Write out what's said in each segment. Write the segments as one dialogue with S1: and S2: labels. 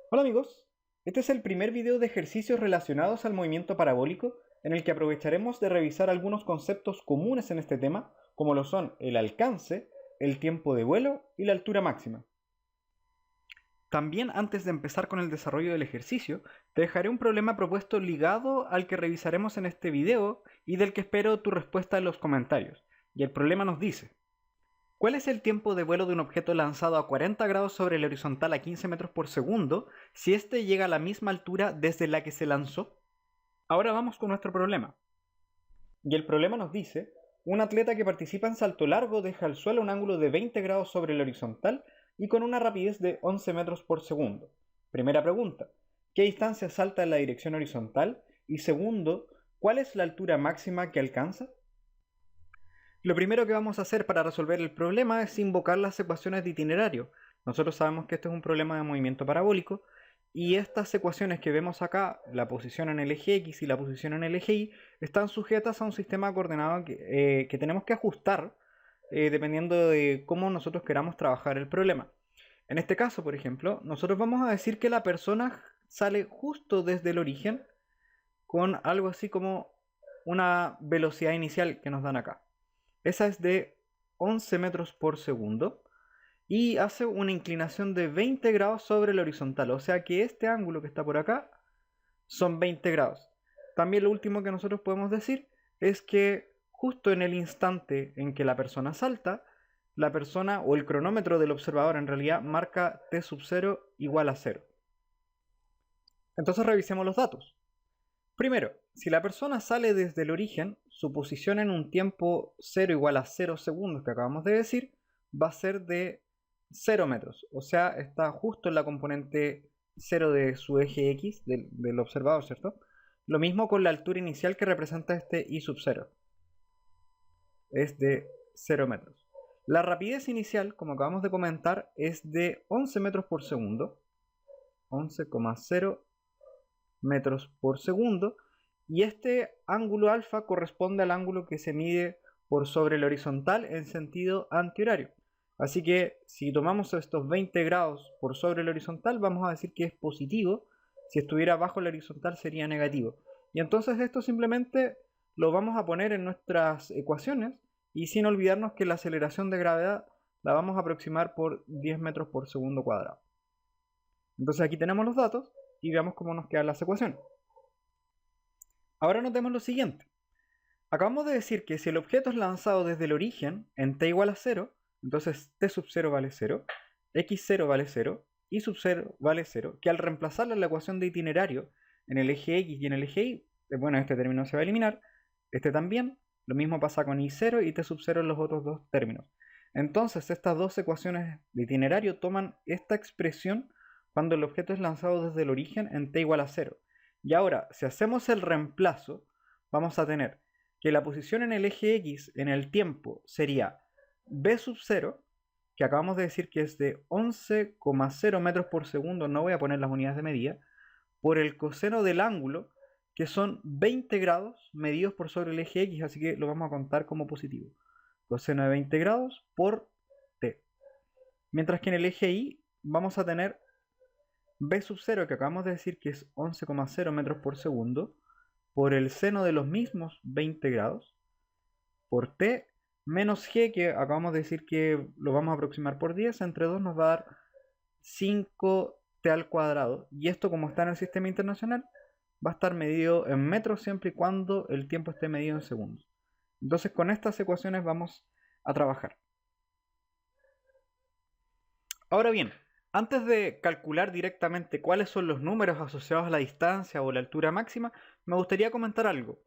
S1: Hola amigos, este es el primer video de ejercicios relacionados al movimiento parabólico en el que aprovecharemos de revisar algunos conceptos comunes en este tema, como lo son el alcance, el tiempo de vuelo y la altura máxima. También antes de empezar con el desarrollo del ejercicio, te dejaré un problema propuesto ligado al que revisaremos en este video y del que espero tu respuesta en los comentarios. Y el problema nos dice: ¿cuál es el tiempo de vuelo de un objeto lanzado a 40 grados sobre la horizontal a 15 metros por segundo si éste llega a la misma altura desde la que se lanzó? Ahora vamos con nuestro problema. Y el problema nos dice: un atleta que participa en salto largo deja al suelo un ángulo de 20 grados sobre la horizontal y con una rapidez de 11 metros por segundo. Primera pregunta: ¿qué distancia salta en la dirección horizontal? Y segundo, ¿cuál es la altura máxima que alcanza? Lo primero que vamos a hacer para resolver el problema es invocar las ecuaciones de itinerario. Nosotros sabemos que este es un problema de movimiento parabólico y estas ecuaciones que vemos acá, la posición en el eje X y la posición en el eje Y, están sujetas a un sistema de coordenadas que tenemos que ajustar dependiendo de cómo nosotros queramos trabajar el problema. En este caso, por ejemplo, nosotros vamos a decir que la persona sale justo desde el origen con algo así como una velocidad inicial que nos dan acá. Esa es de 11 metros por segundo y hace una inclinación de 20 grados sobre el horizontal. O sea que este ángulo que está por acá son 20 grados. También lo último que nosotros podemos decir es que justo en el instante en que la persona salta, la persona o el cronómetro del observador en realidad marca t sub 0 igual a 0. Entonces revisemos los datos. Primero, si la persona sale desde el origen, su posición en un tiempo 0 igual a 0 segundos que acabamos de decir, va a ser de 0 metros. O sea, está justo en la componente 0 de su eje X, del observador, ¿cierto? Lo mismo con la altura inicial que representa este I sub 0. Es de 0 metros. La rapidez inicial, como acabamos de comentar, es de 11 metros por segundo. 11,0 metros por segundo, y este ángulo alfa corresponde al ángulo que se mide por sobre el horizontal en sentido antihorario. Así que si tomamos estos 20 grados por sobre el horizontal, vamos a decir que es positivo. Si estuviera bajo el horizontal sería negativo. Y entonces esto simplemente lo vamos a poner en nuestras ecuaciones, y sin olvidarnos que la aceleración de gravedad la vamos a aproximar por 10 metros por segundo cuadrado. Entonces aquí tenemos los datos y veamos cómo nos quedan las ecuaciones. Ahora notemos lo siguiente. Acabamos de decir que si el objeto es lanzado desde el origen en t igual a 0, entonces t sub 0 vale 0, x0 vale 0, y sub 0 vale 0, que al reemplazarla en la ecuación de itinerario en el eje X y en el eje Y, bueno, este término se va a eliminar, este también, lo mismo pasa con y0 y t sub 0 en los otros dos términos. Entonces estas dos ecuaciones de itinerario toman esta expresión cuando el objeto es lanzado desde el origen en t igual a 0. Y ahora, si hacemos el reemplazo, vamos a tener que la posición en el eje X en el tiempo sería b sub 0, que acabamos de decir que es de 11,0 metros por segundo, no voy a poner las unidades de medida, por el coseno del ángulo, que son 20 grados medidos por sobre el eje X, así que lo vamos a contar como positivo. Coseno de 20 grados por t. Mientras que en el eje Y vamos a tener b sub 0, que acabamos de decir que es 11,0 metros por segundo, por el seno de los mismos 20 grados, por t, menos g, que acabamos de decir que lo vamos a aproximar por 10, entre 2 nos va a dar 5t al cuadrado. Y esto, como está en el sistema internacional, va a estar medido en metros siempre y cuando el tiempo esté medido en segundos. Entonces con estas ecuaciones vamos a trabajar. Ahora bien, antes de calcular directamente cuáles son los números asociados a la distancia o la altura máxima, me gustaría comentar algo.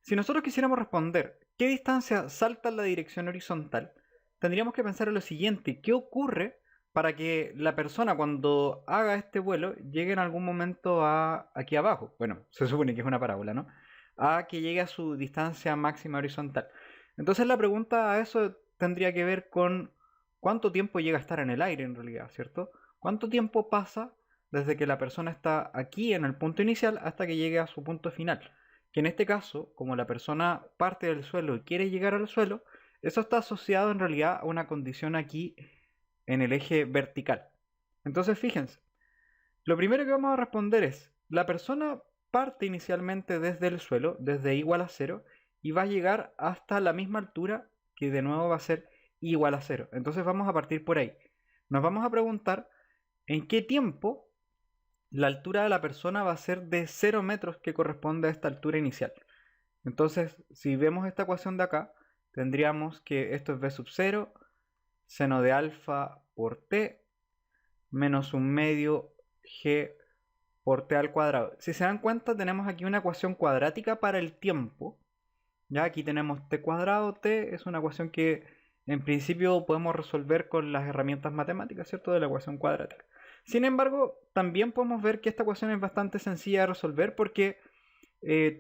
S1: Si nosotros quisiéramos responder qué distancia salta en la dirección horizontal, tendríamos que pensar en lo siguiente: ¿qué ocurre para que la persona, cuando haga este vuelo, llegue en algún momento a aquí abajo? Bueno, se supone que es una parábola, ¿no? A que llegue a su distancia máxima horizontal. Entonces la pregunta a eso tendría que ver con cuánto tiempo llega a estar en el aire en realidad, ¿cierto? ¿Cuánto tiempo pasa desde que la persona está aquí en el punto inicial hasta que llegue a su punto final? Que en este caso, como la persona parte del suelo y quiere llegar al suelo, eso está asociado en realidad a una condición aquí en el eje vertical. Entonces fíjense, Lo primero que vamos a responder es, la persona parte inicialmente desde el suelo, desde igual a 0, y va a llegar hasta la misma altura, que de nuevo va a ser igual a 0. Entonces vamos a partir por ahí. Nos vamos a preguntar en qué tiempo la altura de la persona va a ser de 0 metros, que corresponde a esta altura inicial. Entonces, si vemos esta ecuación de acá, tendríamos que esto es b sub 0, seno de alfa por t, menos un medio g por t al cuadrado. Si se dan cuenta, tenemos aquí una ecuación cuadrática para el tiempo. Ya aquí tenemos t cuadrado, t es una ecuación que en principio podemos resolver con las herramientas matemáticas, ¿cierto? De la ecuación cuadrática. Sin embargo, también podemos ver que esta ecuación es bastante sencilla de resolver porque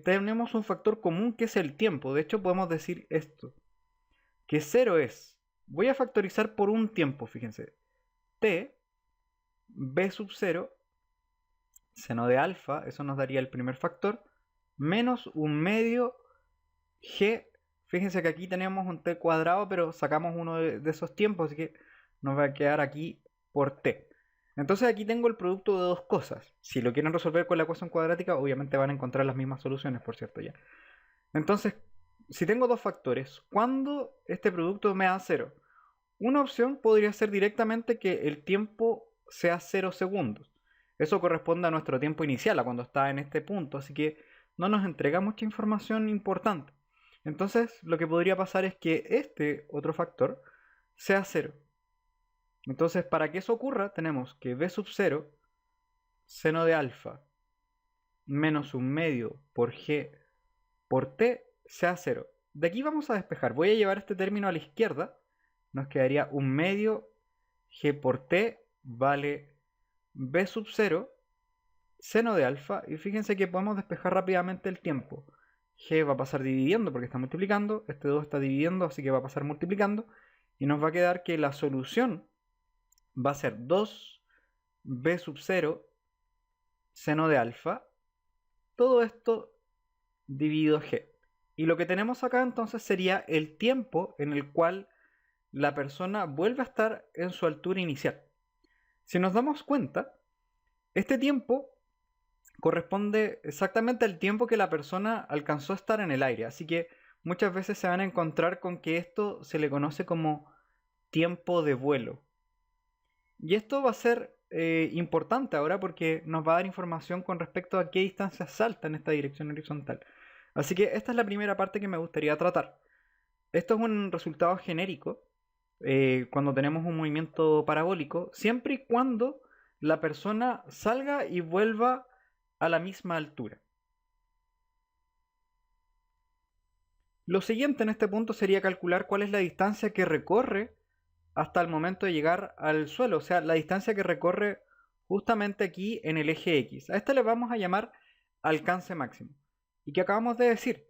S1: tenemos un factor común que es el tiempo. De hecho, podemos decir esto, que 0 es, voy a factorizar por un tiempo, fíjense, t, b sub 0, seno de alfa, eso nos daría el primer factor, menos un medio g, fíjense que aquí tenemos un t cuadrado, pero sacamos uno de esos tiempos, así que nos va a quedar aquí por t. Entonces aquí tengo el producto de dos cosas. Si lo quieren resolver con la ecuación cuadrática, obviamente van a encontrar las mismas soluciones, por cierto, ya. Entonces, si tengo dos factores, ¿cuándo este producto me da 0? Una opción podría ser directamente que el tiempo sea 0 segundos. Eso corresponde a nuestro tiempo inicial, a cuando está en este punto, así que no nos entrega mucha información importante. Entonces, lo que podría pasar es que este otro factor sea 0. Entonces, para que eso ocurra, tenemos que b sub 0, seno de alfa, menos un medio por g por t sea 0. De aquí vamos a despejar. Voy a llevar este término a la izquierda. Nos quedaría un medio g por t vale b sub 0 seno de alfa. Y fíjense que podemos despejar rápidamente el tiempo. G va a pasar dividiendo porque está multiplicando. Este 2 está dividiendo, así que va a pasar multiplicando. Y nos va a quedar que la solución va a ser 2b sub 0 seno de alfa. Todo esto dividido g. Y lo que tenemos acá entonces sería el tiempo en el cual la persona vuelve a estar en su altura inicial. Si nos damos cuenta, este tiempo corresponde exactamente al tiempo que la persona alcanzó a estar en el aire. Así que muchas veces se van a encontrar con que esto se le conoce como tiempo de vuelo. Y esto va a ser importante ahora porque nos va a dar información con respecto a qué distancia salta en esta dirección horizontal. Así que esta es la primera parte que me gustaría tratar. Esto es un resultado genérico cuando tenemos un movimiento parabólico, siempre y cuando la persona salga y vuelva a la misma altura. Lo siguiente en este punto sería calcular cuál es la distancia que recorre hasta el momento de llegar al suelo, o sea, la distancia que recorre justamente aquí en el eje X. A esta le vamos a llamar alcance máximo. ¿Y qué acabamos de decir?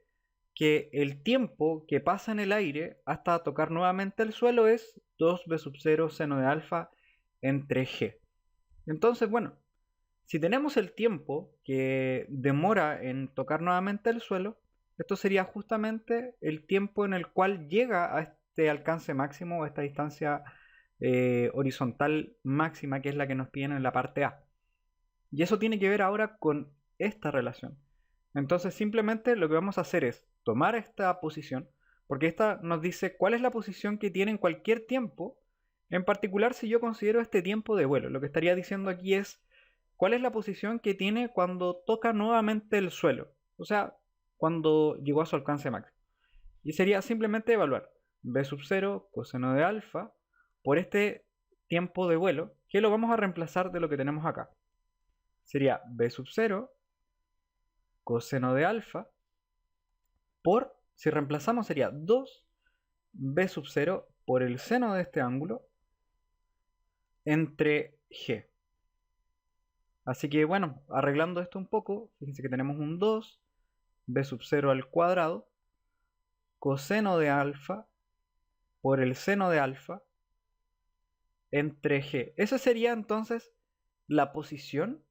S1: Que el tiempo que pasa en el aire hasta tocar nuevamente el suelo es 2b sub 0 seno de alfa entre g. Entonces, bueno, si tenemos el tiempo que demora en tocar nuevamente el suelo, esto sería justamente el tiempo en el cual llega a este alcance máximo, a esta distancia horizontal máxima, que es la que nos piden en la parte A. Y eso tiene que ver ahora con esta relación. Entonces simplemente lo que vamos a hacer es tomar esta posición, porque esta nos dice cuál es la posición que tiene en cualquier tiempo, en particular si yo considero este tiempo de vuelo. Lo que estaría diciendo aquí es cuál es la posición que tiene cuando toca nuevamente el suelo, o sea, cuando llegó a su alcance máximo. Y sería simplemente evaluar b sub 0 coseno de alfa por este tiempo de vuelo, que lo vamos a reemplazar de lo que tenemos acá. Sería b sub 0 coseno de alfa por, si reemplazamos sería 2b sub 0 por el seno de este ángulo entre g. Así que bueno, arreglando esto un poco, fíjense que tenemos un 2b sub 0 al cuadrado coseno de alfa por el seno de alfa entre g. Esa sería entonces la posición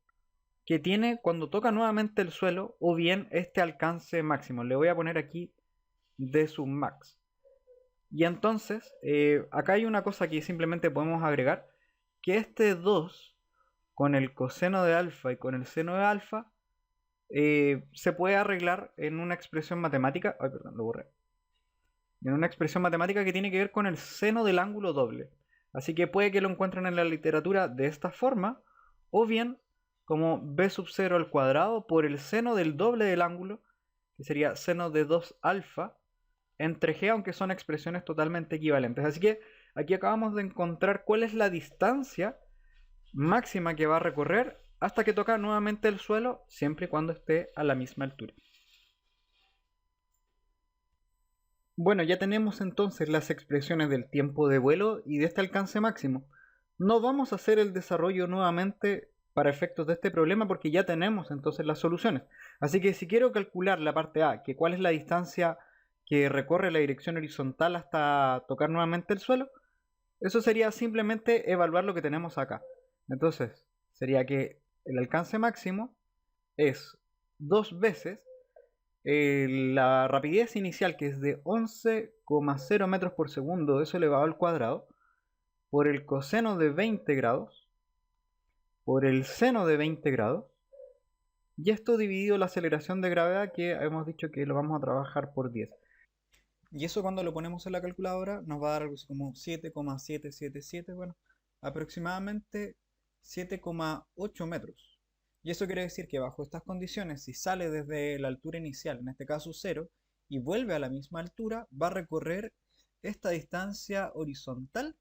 S1: que tiene cuando toca nuevamente el suelo o bien este alcance máximo. Le voy a poner aquí d sub max. Y entonces acá hay una cosa que simplemente podemos agregar, que este 2 con el coseno de alfa y con el seno de alfa se puede arreglar en una expresión matemática. Ay, perdón, lo borré. En una expresión matemática que tiene que ver con el seno del ángulo doble. Así que puede que lo encuentren en la literatura de esta forma, o bien como b sub 0 al cuadrado por el seno del doble del ángulo, que sería seno de 2 alfa, entre g, aunque son expresiones totalmente equivalentes. Así que aquí acabamos de encontrar cuál es la distancia máxima que va a recorrer hasta que toca nuevamente el suelo, siempre y cuando esté a la misma altura. Bueno, ya tenemos entonces las expresiones del tiempo de vuelo y de este alcance máximo. No vamos a hacer el desarrollo nuevamente para efectos de este problema porque ya tenemos entonces las soluciones. Así que si quiero calcular la parte A, que cuál es la distancia que recorre la dirección horizontal hasta tocar nuevamente el suelo, eso sería simplemente evaluar lo que tenemos acá. Entonces, sería que el alcance máximo es 2 veces la rapidez inicial, que es de 11,0 metros por segundo, eso elevado al cuadrado, por el coseno de 20 grados, por el seno de 20 grados, y esto dividido la aceleración de gravedad, que hemos dicho que lo vamos a trabajar por 10. Y eso cuando lo ponemos en la calculadora nos va a dar algo así como 7,777, bueno, aproximadamente 7,8 metros. Y eso quiere decir que bajo estas condiciones, si sale desde la altura inicial, en este caso 0, y vuelve a la misma altura, va a recorrer esta distancia horizontal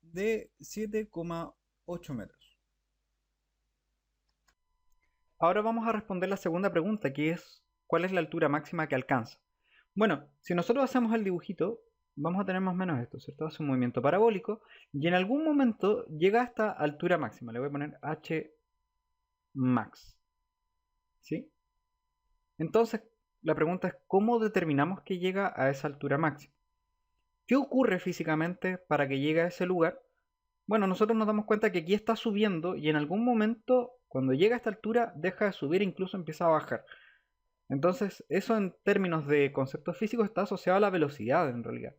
S1: de 7,8 metros. Ahora vamos a responder la segunda pregunta, que es ¿cuál es la altura máxima que alcanza? Bueno, si nosotros hacemos el dibujito, vamos a tener más o menos esto, ¿cierto? Hace un movimiento parabólico y en algún momento llega a esta altura máxima. Le voy a poner h max. ¿Sí? Entonces, la pregunta es ¿cómo determinamos que llega a esa altura máxima? ¿Qué ocurre físicamente para que llegue a ese lugar? Bueno, nosotros nos damos cuenta que aquí está subiendo y en algún momento, cuando llega a esta altura, deja de subir e incluso empieza a bajar. Entonces, eso en términos de conceptos físicos está asociado a la velocidad en realidad.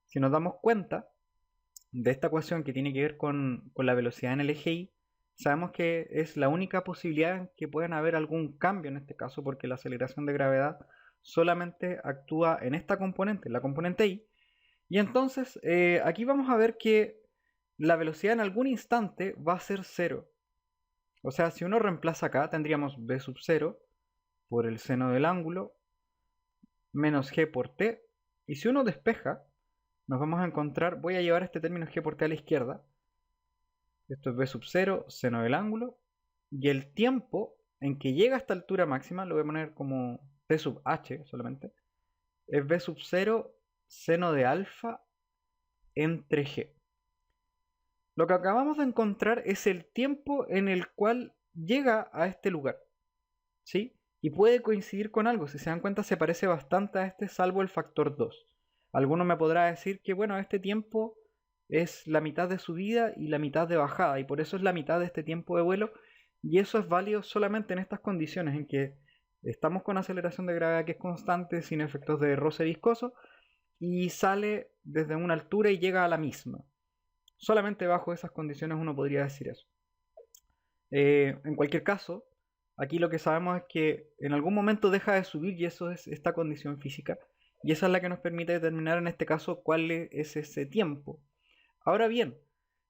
S1: Si nos damos cuenta de esta ecuación que tiene que ver con la velocidad en el eje Y, sabemos que es la única posibilidad en que puedan haber algún cambio en este caso, porque la aceleración de gravedad solamente actúa en esta componente, en la componente Y. Y entonces, aquí vamos a ver que la velocidad en algún instante va a ser 0. O sea, si uno reemplaza acá, tendríamos v sub 0 por el seno del ángulo menos g por t. Y si uno despeja, nos vamos a encontrar, voy a llevar este término g por t a la izquierda. Esto es v sub 0, seno del ángulo. Y el tiempo en que llega a esta altura máxima, lo voy a poner como t sub h solamente, es v sub 0, seno de alfa entre g. Lo que acabamos de encontrar es el tiempo en el cual llega a este lugar, ¿sí? Y puede coincidir con algo, si se dan cuenta se parece bastante a este salvo el factor 2. Alguno me podrá decir que bueno, este tiempo es la mitad de subida y la mitad de bajada y por eso es la mitad de este tiempo de vuelo y eso es válido solamente en estas condiciones en que estamos con aceleración de gravedad que es constante sin efectos de roce viscoso y sale desde una altura y llega a la misma. Solamente bajo esas condiciones uno podría decir eso. En cualquier caso, aquí lo que sabemos es que en algún momento deja de subir y eso es esta condición física. Y esa es la que nos permite determinar en este caso cuál es ese tiempo. Ahora bien,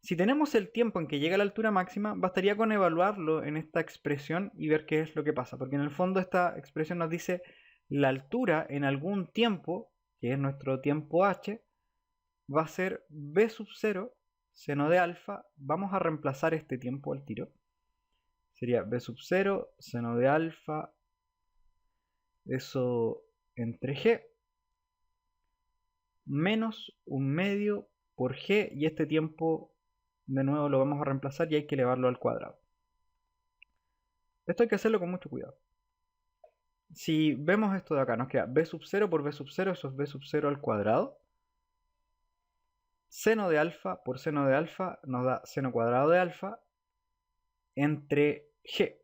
S1: si tenemos el tiempo en que llega a la altura máxima, bastaría con evaluarlo en esta expresión y ver qué es lo que pasa. Porque en el fondo esta expresión nos dice la altura en algún tiempo, que es nuestro tiempo h, va a ser v sub 0 seno de alfa. Vamos a reemplazar este tiempo al tiro. Sería b sub 0 seno de alfa, eso entre g, menos un medio por g, y este tiempo de nuevo lo vamos a reemplazar y hay que elevarlo al cuadrado. Esto hay que hacerlo con mucho cuidado. Si vemos esto de acá, nos queda b sub 0 por b sub 0, eso es b sub 0 al cuadrado. Seno de alfa por seno de alfa nos da seno cuadrado de alfa entre g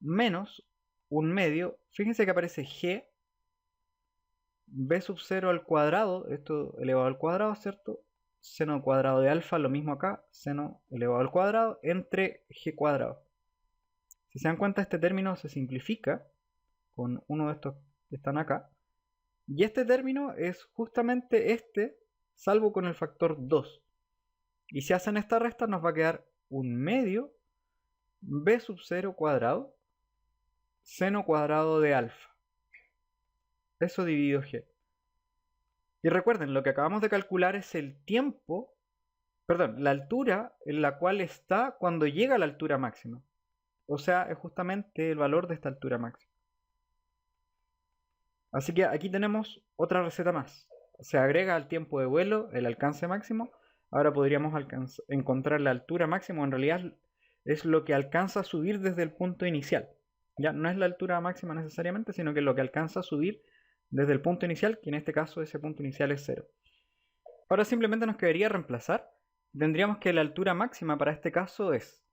S1: menos un medio. Fíjense que aparece g, b sub 0 al cuadrado, esto elevado al cuadrado, ¿cierto? seno cuadrado de alfa, lo mismo acá, seno elevado al cuadrado, entre g cuadrado. Si se dan cuenta, este término se simplifica con uno de estos que están acá. Y este término es justamente este, salvo con el factor 2. Y si hacen esta resta, nos va a quedar un medio b sub 0 cuadrado, seno cuadrado de alfa. Eso dividido g. Y recuerden, lo que acabamos de calcular es el tiempo, perdón, la altura en la cual está cuando llega a la altura máxima. O sea, es justamente el valor de esta altura máxima. Así que aquí tenemos otra receta más. Se agrega al tiempo de vuelo el alcance máximo. Ahora podríamos encontrar la altura máxima. En realidad es lo que alcanza a subir desde el punto inicial. Ya no es la altura máxima necesariamente, sino que es lo que alcanza a subir desde el punto inicial, que en este caso ese punto inicial es 0. Ahora simplemente nos quedaría reemplazar. Tendríamos que la altura máxima para este caso es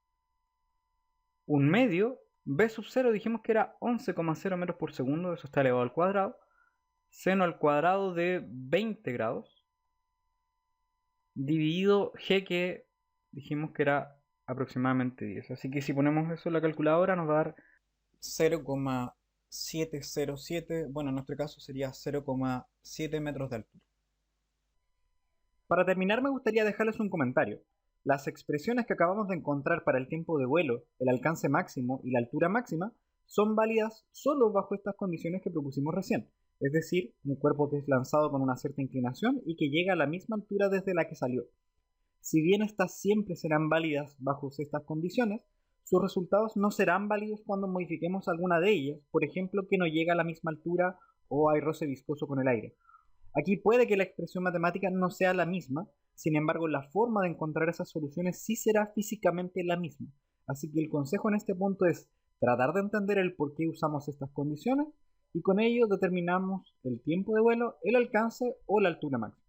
S1: un medio, b sub 0 dijimos que era 11,0 metros por segundo, eso está elevado al cuadrado, seno al cuadrado de 20 grados, dividido g, que dijimos que era aproximadamente 10. Así que si ponemos eso en la calculadora nos va a dar 0,707, bueno, en nuestro caso sería 0,7 metros de altura. Para terminar, me gustaría dejarles un comentario. Las expresiones que acabamos de encontrar para el tiempo de vuelo, el alcance máximo y la altura máxima son válidas solo bajo estas condiciones que propusimos recién, es decir, un cuerpo que es lanzado con una cierta inclinación y que llega a la misma altura desde la que salió. Si bien estas siempre serán válidas bajo estas condiciones, sus resultados no serán válidos cuando modifiquemos alguna de ellas, por ejemplo, que no llega a la misma altura o hay roce viscoso con el aire. Aquí puede que la expresión matemática no sea la misma, sin embargo la forma de encontrar esas soluciones sí será físicamente la misma. Así que el consejo en este punto es tratar de entender el por qué usamos estas condiciones y con ello determinamos el tiempo de vuelo, el alcance o la altura máxima.